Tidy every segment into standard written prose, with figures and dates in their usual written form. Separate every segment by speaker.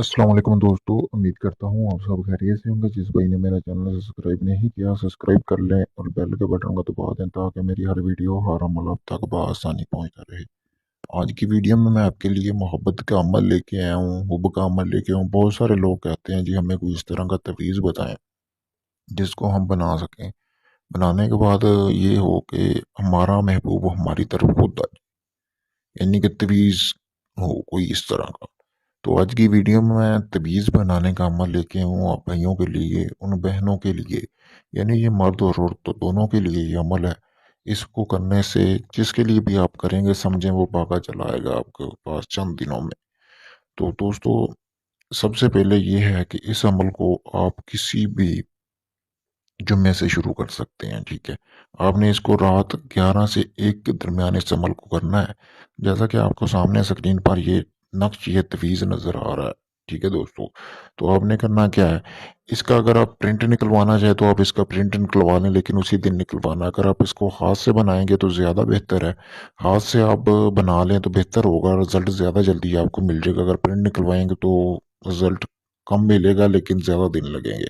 Speaker 1: अस्सलाम वालेकुम दोस्तों, उम्मीद करता हूँ आप सब खैरियत से होंगे। जिस भाई ने मेरा चैनल सब्सक्राइब नहीं किया, सब्सक्राइब कर लें और बेल के बटन को दबा दें ताकि मेरी हर वीडियो हर अमल आप तक बआसानी पहुँचता रहे। आज की वीडियो में मैं आपके लिए मोहब्बत का अमल लेके आया हूँ, हुब का अमल लेके आया हूँ। बहुत सारे लोग कहते हैं जी हमें कोई इस तरह का तवीज़ बताएं जिसको हम बना सकें। बनाने के बाद ये हो कि हमारा महबूब हमारी तरफ खुद आ जाए, यानी कि तवीज़ हो कोई इस तरह का। तो आज की वीडियो में मैं तवीज़ बनाने का अमल लेके हूँ आप भाइयों के लिए, उन बहनों के लिए, यानी ये मर्द और औरत तो दोनों के लिए ये अमल है। इसको करने से जिसके लिए भी आप करेंगे समझें वो भागा चला आएगा आपके पास चंद दिनों में। तो दोस्तों, सबसे पहले ये है कि इस अमल को आप किसी भी जुम्मे से शुरू कर सकते हैं। ठीक है, आपने इसको रात 11 से 1 के दरमियान इस अमल को करना है। जैसा कि आपको सामने स्क्रीन पर ये नक्श ये तवीज़ नज़र आ रहा है। ठीक है दोस्तों, तो आपने करना क्या है, इसका अगर आप प्रिंट निकलवाना चाहे तो आप इसका प्रिंट निकलवा लें, लेकिन उसी दिन निकलवाना। अगर आप इसको हाथ से बनाएंगे तो ज़्यादा बेहतर है। हाथ से आप बना लें तो बेहतर होगा, रिजल्ट ज़्यादा जल्दी आपको मिल जाएगा। अगर प्रिंट निकलवाएंगे तो रिजल्ट कम मिलेगा लेकिन ज़्यादा दिन लगेंगे।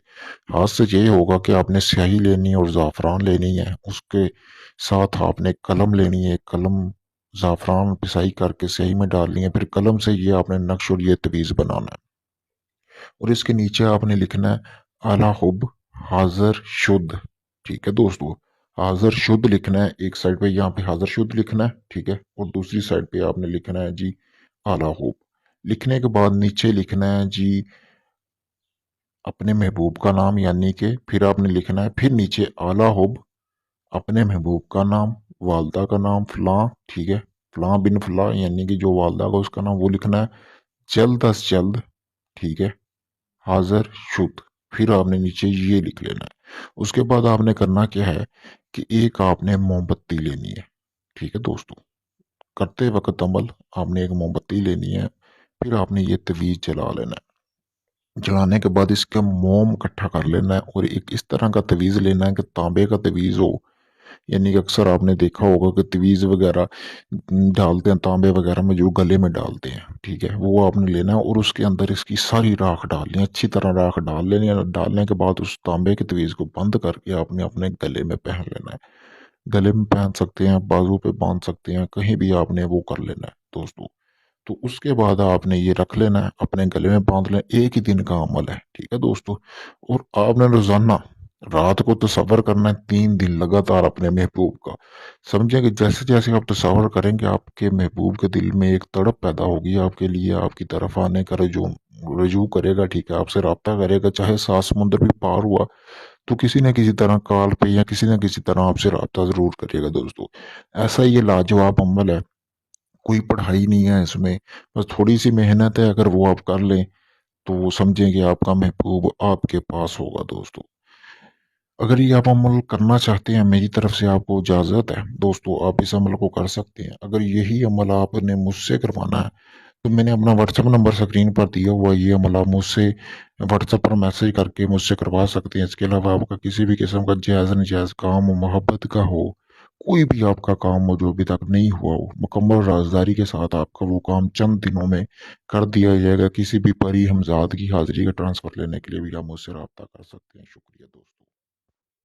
Speaker 1: हाथ से ये होगा कि आपने स्याही लेनी है और ज़ाफ़रान लेनी है, उसके साथ आपने कलम लेनी है। कलम ज़ाफ़रान पिसाई करके स्याही में डालनी है, फिर कलम से ये आपने नक्श और ये तवीज़ बनाना है। और इसके नीचे आपने लिखना है आला हुब हाज़र शुद्ध। ठीक है दोस्तों, हाज़र शुद्ध लिखना है। एक साइड पे यहाँ पे हाज़र शुद्ध लिखना है, ठीक है, और दूसरी साइड पे आपने लिखना है जी आला हुब। लिखने के बाद नीचे लिखना है जी अपने महबूब का नाम, यानी कि फिर आपने लिखना है फिर नीचे आला हुब अपने महबूब का नाम, वालदा का नाम फ़लाँ, ठीक है, फ़लाँ बिन फ़लाँ, यानी कि जो वालदा का उसका नाम वो लिखना है। जल्द अज जल्द, ठीक है, हाज़र शुद्ध, फिर आपने नीचे ये लिख लेना है। उसके बाद आपने करना क्या है कि एक आपने मोमबत्ती लेनी है। ठीक है दोस्तों, करते वक्त अमल आपने एक मोमबत्ती लेनी है, फिर आपने ये तवीज़ जला लेना है। जलाने के बाद इसका मोम इकट्ठा कर लेना है और एक इस तरह का तवीज़ लेना है कि तांबे का तवीज़ हो। यानी कि अक्सर आपने देखा होगा कि तवीज़ वगैरह डालते हैं तांबे वगैरह में, जो गले में डालते हैं। ठीक है, वो आपने लेना है और उसके अंदर इसकी सारी राख डालनी है, अच्छी तरह राख डाल लेनी है। डालने के बाद उस तांबे के तवीज़ को बंद करके आपने अपने गले में पहन लेना है। गले में पहन सकते हैं, बाजू पे बांध सकते हैं, कहीं भी आपने वो कर लेना है दोस्तों। तो उसके बाद आपने ये रख लेना है, अपने गले में बांध लेना। एक ही दिन का अमल है, ठीक है दोस्तों। और आपने रोजाना रात को तसव्वुर करना है 3 दिन लगातार अपने महबूब का। समझे कि जैसे जैसे आप तसव्वुर करेंगे आपके महबूब के दिल में एक तड़प पैदा होगी आपके लिए, आपकी तरफ आने का रजू रजू करेगा। ठीक है, आपसे रब्ता करेगा, चाहे 7 समुंदर भी पार हुआ तो किसी न किसी तरह कॉल पे या किसी न किसी तरह आपसे रब्ता जरूर करेगा दोस्तों। ऐसा ये लाजवाब अमल है, कोई पढ़ाई नहीं है इसमें, बस थोड़ी सी मेहनत है। अगर वो आप कर लें तो वो समझें कि आपका महबूब आपके पास होगा दोस्तों। अगर ये आप अमल करना चाहते हैं, मेरी तरफ से आपको इजाज़त है दोस्तों, आप इस अमल को कर सकते हैं। अगर यही अमल आपने मुझसे करवाना है तो मैंने अपना व्हाट्सएप नंबर स्क्रीन पर दिया हुआ है, ये अमल आप मुझसे व्हाट्सएप पर मैसेज करके मुझसे करवा सकते हैं। इसके अलावा आपका किसी भी किस्म का जायज़ नाजायज़ काम हो, मोहब्बत का हो, कोई भी आपका काम हो जो अभी तक नहीं हुआ हो, मुकम्मल राजदारी के साथ आपका वो काम चंद दिनों में कर दिया जाएगा। किसी भी परी हमजाद की हाजिरी का ट्रांसफ़र लेने के लिए भी आप मुझसे रब्ता कर सकते हैं। शुक्रिया दोस्तों।